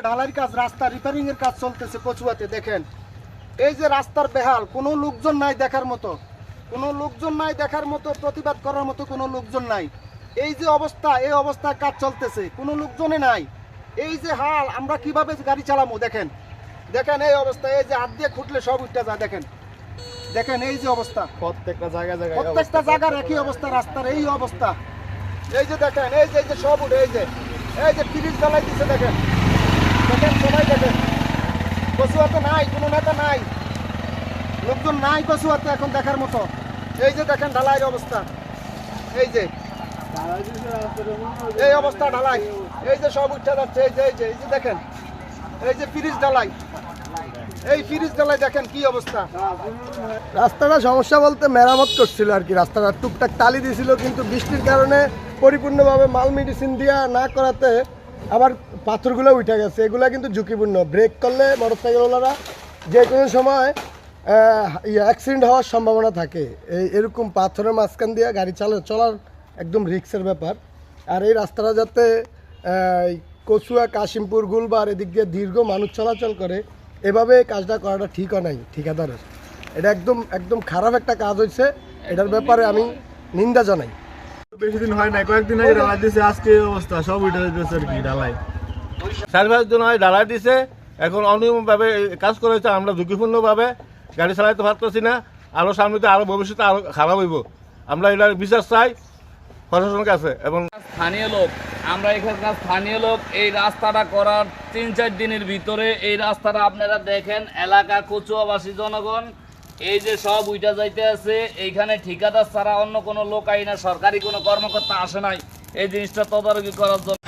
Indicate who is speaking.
Speaker 1: ঢালাইয়ের কাজ, রাস্তা রিপেয়ারিং এর কাজ চলতেছে কচুয়াতে। দেখেন এই যে রাস্তার বেহাল, কোনো লোকজন নাই দেখার মতো, কোনো লোকজন নাই দেখার মতো, প্রতিবাদ করার মতো কোনো লোকজন নাই। এই যে অবস্থা, এই অবস্থায় কাজ চলতেছে, কোনো লোকজনে নাই। এই যে হাল, আমরা কিভাবে গাড়ি চালাবো? দেখেন দেখেন এই অবস্থা, এই যে হাত দিয়ে খুঁটলে সব উঠতে যায়। দেখেন দেখেন এই যে অবস্থা,
Speaker 2: প্রত্যেকটা জায়গায়
Speaker 1: প্রত্যেকটা জায়গার একই অবস্থা, রাস্তার এই অবস্থা। এই যে দেখেন এই যে সব উঠে, এই যে ব্রিজ ঢালাই দিচ্ছে। দেখেন দেখেন সবাই দেখেন, কচুয়াতে নাই, কোনো নেতা নাই, লোকজন নাই কচুয়াতে এখন দেখার মতো। এই যে দেখেন ঢালাইয়ের অবস্থা, এই যে এই অবস্থা ঢালাই, এই যে সব উঠে যাচ্ছে। এই যে দেখেন এই যে ব্রিজ ঢালাই, এই ব্রিজ ঢালাই দেখেন কি অবস্থা।
Speaker 2: রাস্তাটা সমস্যা বলতে মেরামত করছিল আর কি, রাস্তাটা টুকটাক টালি দিয়েছিল, কিন্তু বৃষ্টির কারণে পরিপূর্ণভাবে মাল মেডিসিন দিয়া না করাতে আবার পাথরগুলো উঠে গেছে। এগুলা কিন্তু ঝুঁকিপূর্ণ, ব্রেক করলে মোটরসাইকেলওয়ালারা যে কোনো সময় অ্যাক্সিডেন্ট হওয়ার সম্ভাবনা থাকে। এরকম পাথরের মাঝখান দিয়ে গাড়ি চলার একদম রিস্কের ব্যাপার। আর এই রাস্তাটা যাতে কচুয়া, কাশিমপুর, গুলবার এদিক দিয়ে দীর্ঘ মানুষ চলাচল করে, এভাবে কাজটা করাটা ঠিকও নাই ঠিকাদারের। এটা একদম খারাপ একটা কাজ হয়েছে, এটার ব্যাপারে আমি নিন্দা জানাই।
Speaker 3: বেশি দিন হয় না, কয়েকদিন আগে ঢালাই দিছে, আজকে এই অবস্থা সব উঠে যেতেছে আর কি। ঢালাই
Speaker 4: 4-5 দিন হয় ঢালাই দিছে, এখন অনিয়মভাবে কাজ করেছে। আমরা ঝুঁকিপূর্ণভাবে গাড়ি চালাইতে পারতেছি না, আরও সামনে আরও ভবিষ্যতে আরও খারাপ হইব। আমরা এটার বিচার চাই প্রশাসনের কাছে। এবং
Speaker 5: স্থানীয় লোক, আমরা এখানকার স্থানীয় লোক, এই রাস্তাটা করার 3-4 দিনের ভিতরে এই রাস্তাটা আপনারা দেখেন, এলাকা কচুয়াবাসী জনগণ এই যে সব উইটা যাইতে আছে, এইখানে ঠিকাদার ছাড়া অন্য কোনো লোক আই না, সরকারি কোনো কর্মকর্তা আসে নাই এই জিনিসটা তদারকি করার জন্য।